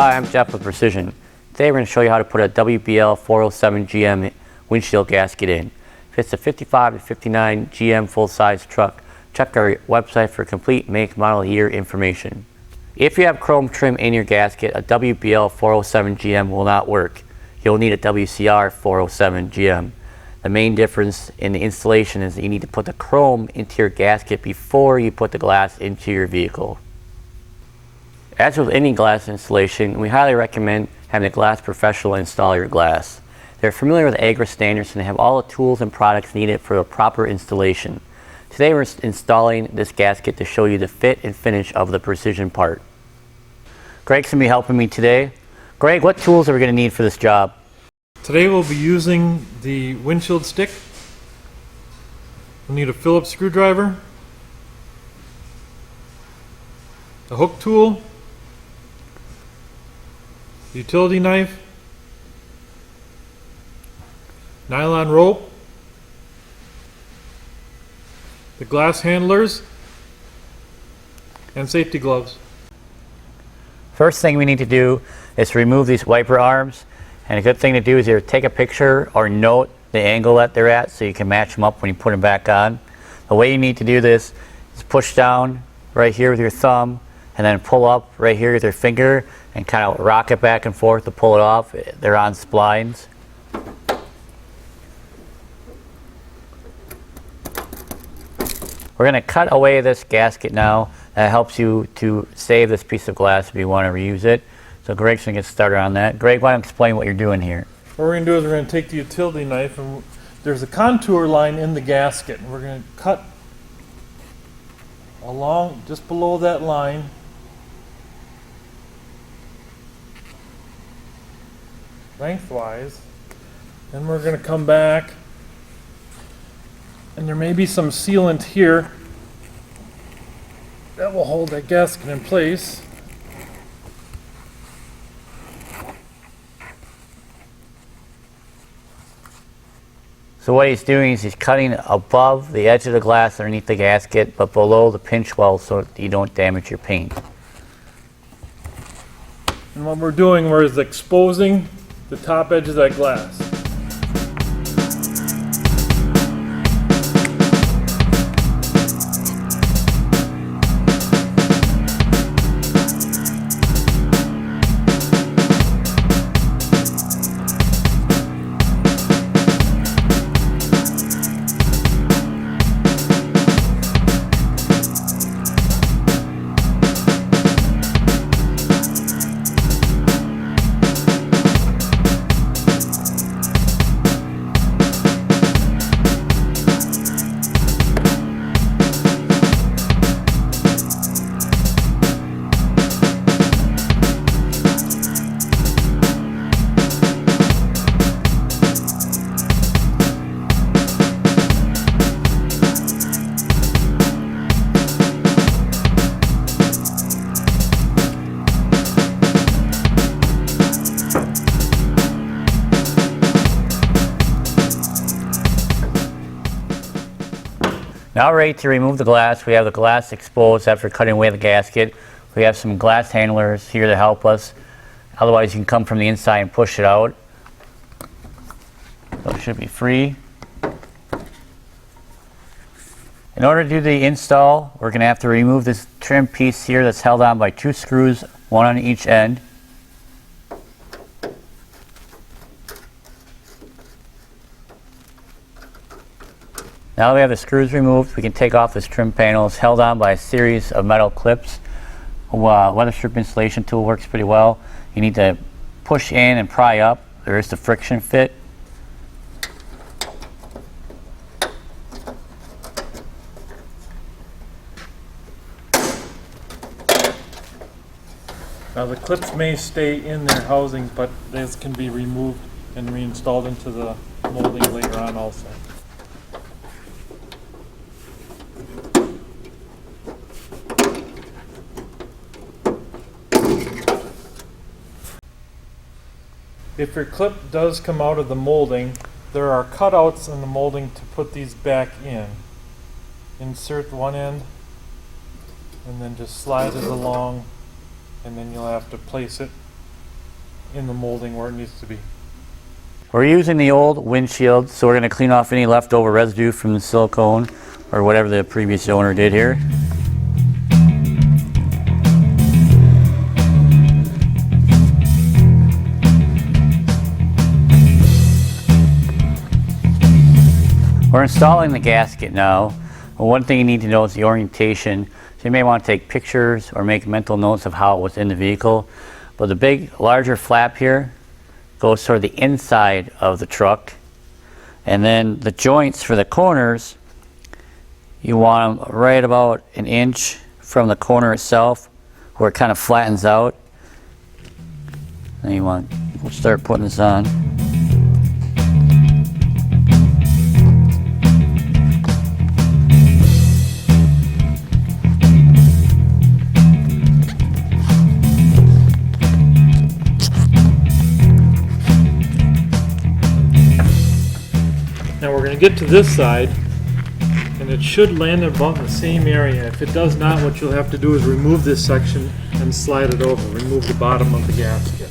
Hi, I'm Jeff with Precision. Today we're going to show you how to put a WBL 407 GM windshield gasket in. If it's a 55 to 59 GM full-size truck, check our website for complete make, model, year information. If you have chrome trim in your gasket, a WBL 407 GM will not work. You'll need a WCR 407 GM. The main difference in the installation is that you need to put the chrome into your gasket before you put the glass into your vehicle. As with any glass installation, we highly recommend having a glass professional install your glass. They're familiar with AGRA standards and they have all the tools and products needed for a proper installation. Today we're installing this gasket to show you the fit and finish of the Precision part. Greg's going to be helping me today. Greg, what tools are we going to need for this job? Today we'll be using the windshield stick. We'll need a Phillips screwdriver, a hook tool, utility knife, nylon rope, the glass handlers, and safety gloves. First thing we need to do is remove these wiper arms. And a good thing to do is either take a picture or note the angle that they're at so you can match them up when you put them back on. The way you need to do this is push down right here with your thumb and then pull up right here with your finger and kind of rock it back and forth to pull it off. They're on splines. We're going to cut away this gasket now. That helps you to save this piece of glass if you want to reuse it. So Greg's going to get started on that. Greg, why don't you explain what you're doing here? What we're going to do is we're going to take the utility knife and there's a contour line in the gasket. And we're going to cut along just below that line. Lengthwise. Then we're going to come back and there may be some sealant here that will hold that gasket in place. So what he's doing is he's cutting above the edge of the glass underneath the gasket, but below the pinch well so you don't damage your paint. And what we're doing is exposing the top edge of that glass. Now ready to remove the glass. We have the glass exposed after cutting away the gasket. We have some glass handlers here to help us. Otherwise you can come from the inside and push it out. So it should be free. In order to do the install, we're going to have to remove this trim piece here that's held on by 2 screws, one on each end. Now that we have the screws removed, we can take off this trim panel. It's held on by a series of metal clips. Weatherstrip installation tool works pretty well. You need to push in and pry up. There is the friction fit. Now the clips may stay in their housings, but these can be removed and reinstalled into the molding later on also. If your clip does come out of the molding, there are cutouts in the molding to put these back in. Insert one end and then just slide it along, and then you'll have to place it in the molding where it needs to be. We're using the old windshield, so we're going to clean off any leftover residue from the silicone or whatever the previous owner did here. We're installing the gasket now. One thing you need to know is the orientation. So you may want to take pictures or make mental notes of how it was in the vehicle. But the big, larger flap here goes toward the inside of the truck. And then the joints for the corners, you want them right about an inch from the corner itself where it kind of flattens out. Then we'll start putting this on. Now we're going to get to this side, and it should land about in the same area. If it does not, what you'll have to do is remove this section and slide it over. Remove the bottom of the gasket.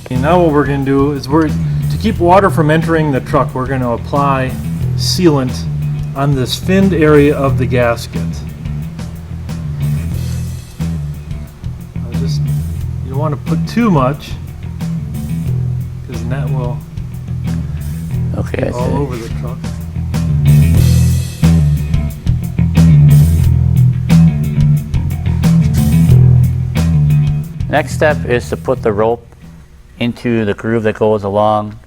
Okay, now what we're going to do is to keep water from entering the truck, we're going to apply sealant on this finned area of the gasket. You don't want to put too much, because that will get all over the truck. Next step is to put the rope into the groove that goes along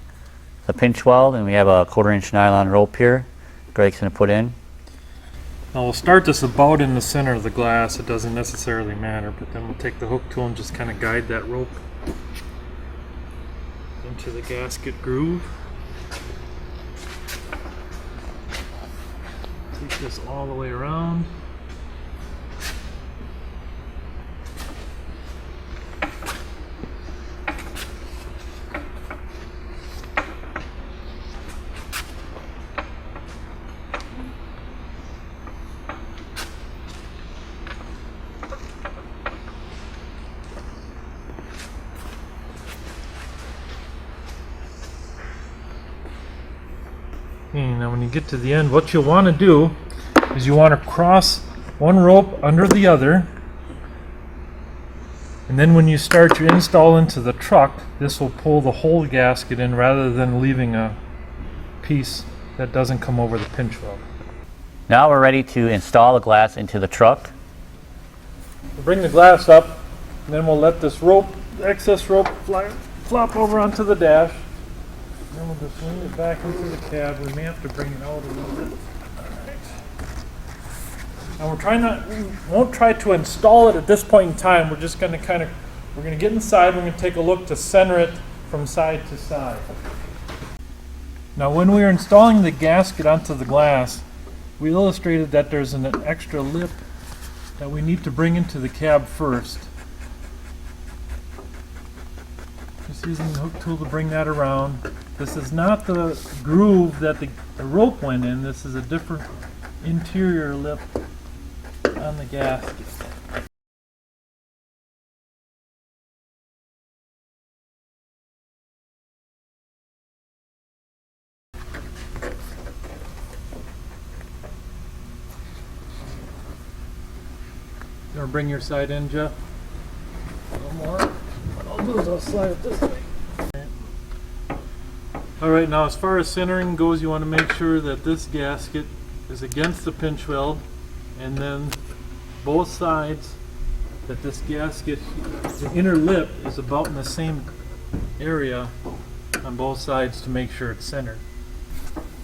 the pinch weld, and we have a 1/4-inch nylon rope here Greg's going to put in. Now we'll start this about in the center of the glass. It doesn't necessarily matter, but then we'll take the hook tool and just kind of guide that rope into the gasket groove. Take this all the way around. Okay, now when you get to the end, what you want to do is you want to cross one rope under the other, and then when you start your install into the truck, this will pull the whole gasket in rather than leaving a piece that doesn't come over the pinch weld. Now we're ready to install the glass into the truck. We'll bring the glass up, and then we'll let this rope, excess rope, flop over onto the dash. Then we'll just lean it back into the cab. We may have to bring it out a little bit. Alright. Now we won't try to install it at this point in time. We're just going to we're going to get inside. We're going to take a look to center it from side to side. Now when we were installing the gasket onto the glass, we illustrated that there's an extra lip that we need to bring into the cab first. Just using the hook tool to bring that around. This is not the groove that the rope went in. This is a different interior lip on the gasket. You want to bring your side in, Jeff? A little more. What I'll do is I'll slide it this way. Alright, now as far as centering goes, you want to make sure that this gasket is against the pinch weld, and then both sides, that this gasket, the inner lip, is about in the same area on both sides to make sure it's centered.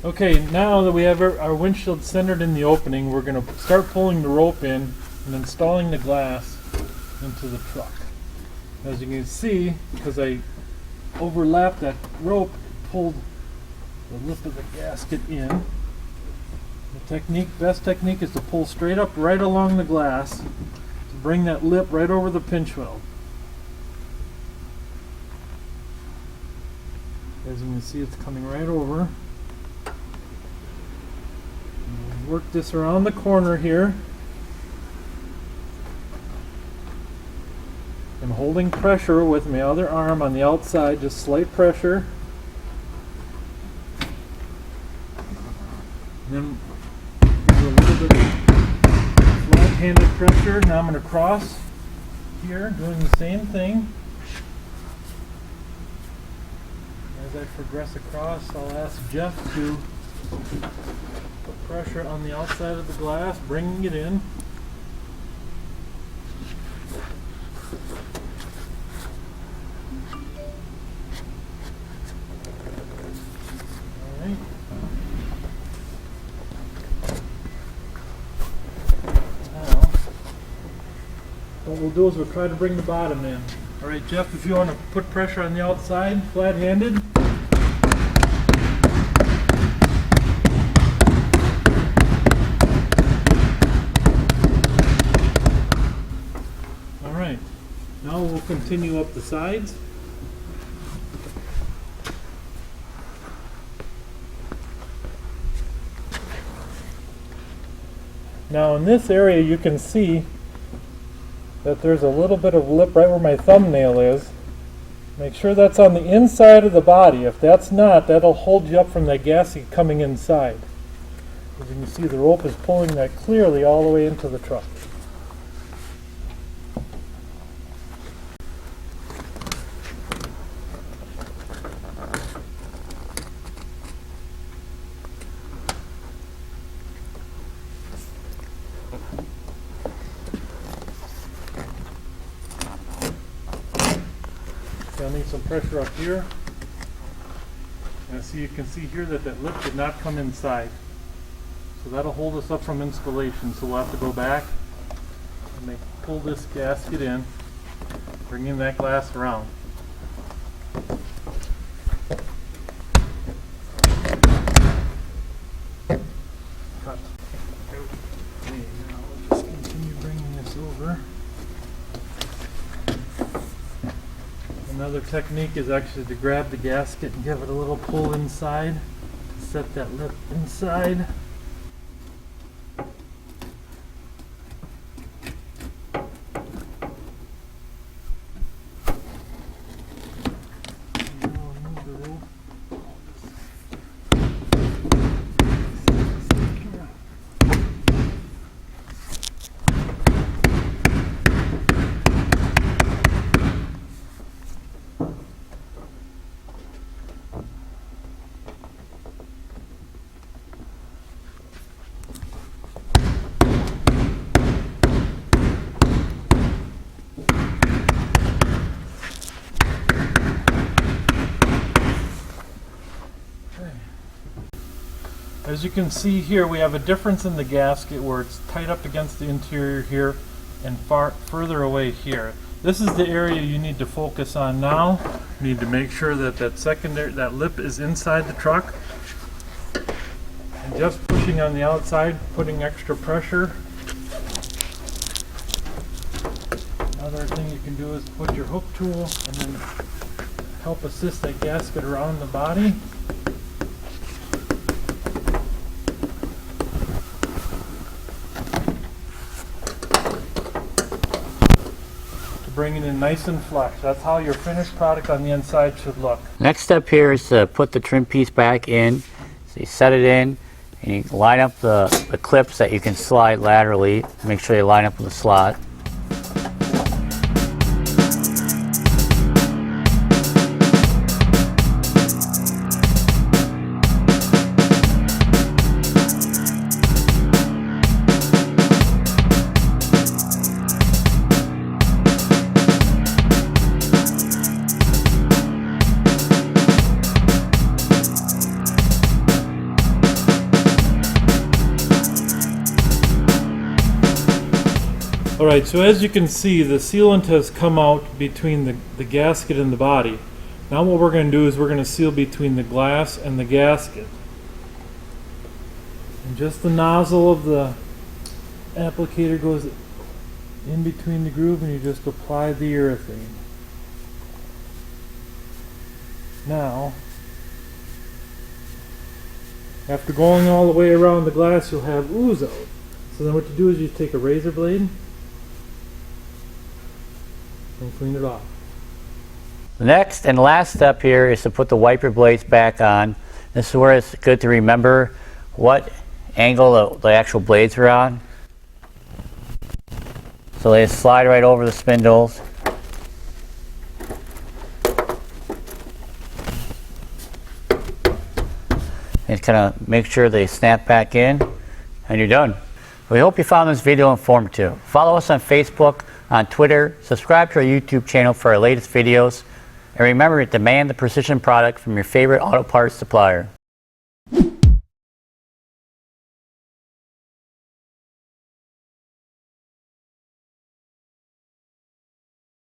Okay, now that we have our windshield centered in the opening, we're going to start pulling the rope in and installing the glass into the truck. As you can see, because I overlapped that rope, pulled the lip of the gasket in. The best technique is to pull straight up right along the glass to bring that lip right over the pinch weld. As you can see, it's coming right over. Work this around the corner here. I'm holding pressure with my other arm on the outside, just slight pressure. And then do a little bit of flat-handed pressure. Now I'm going to cross here, doing the same thing. As I progress across, I'll ask Jeff to put pressure on the outside of the glass, bringing it in. Alright. Now, what we'll do is we'll try to bring the bottom in. Alright, Jeff, if you want to put pressure on the outside, flat-handed. Alright, now we'll continue up the sides. Now in this area you can see that there's a little bit of lip right where my thumbnail is. Make sure that's on the inside of the body. If that's not, that'll hold you up from that gasket coming inside. As you can see, the rope is pulling that clearly all the way into the truck. I'll need some pressure up here. And so you can see here that that lip did not come inside. So that'll hold us up from installation. So we'll have to go back and pull this gasket in, bring in that glass around. Cut. Okay, now we'll just continue bringing this over. Another technique is actually to grab the gasket and give it a little pull inside to set that lip inside. As you can see here, we have a difference in the gasket where it's tight up against the interior here and further away here. This is the area you need to focus on now. You need to make sure that that lip is inside the truck. And just pushing on the outside, putting extra pressure. Another thing you can do is put your hook tool and then help assist that gasket around the body. Bring it in nice and flush. That's how your finished product on the inside should look. Next step here is to put the trim piece back in. So you set it in and you line up the clips that you can slide laterally. Make sure they line up with the slot. Alright, so as you can see, the sealant has come out between the gasket and the body. Now what we're going to do is we're going to seal between the glass and the gasket. And just the nozzle of the applicator goes in between the groove and you just apply the urethane. Now, After going all the way around the glass, you'll have ooze out. So then what you do is you take a razor blade and clean it off. The next and last step here is to put the wiper blades back on. This is where it's good to remember what angle the actual blades are on. So they slide right over the spindles. And kind of make sure they snap back in, and you're done. We hope you found this video informative. Follow us on Facebook, on Twitter, subscribe to our YouTube channel for our latest videos, and remember to demand the precision product from your favorite auto parts supplier.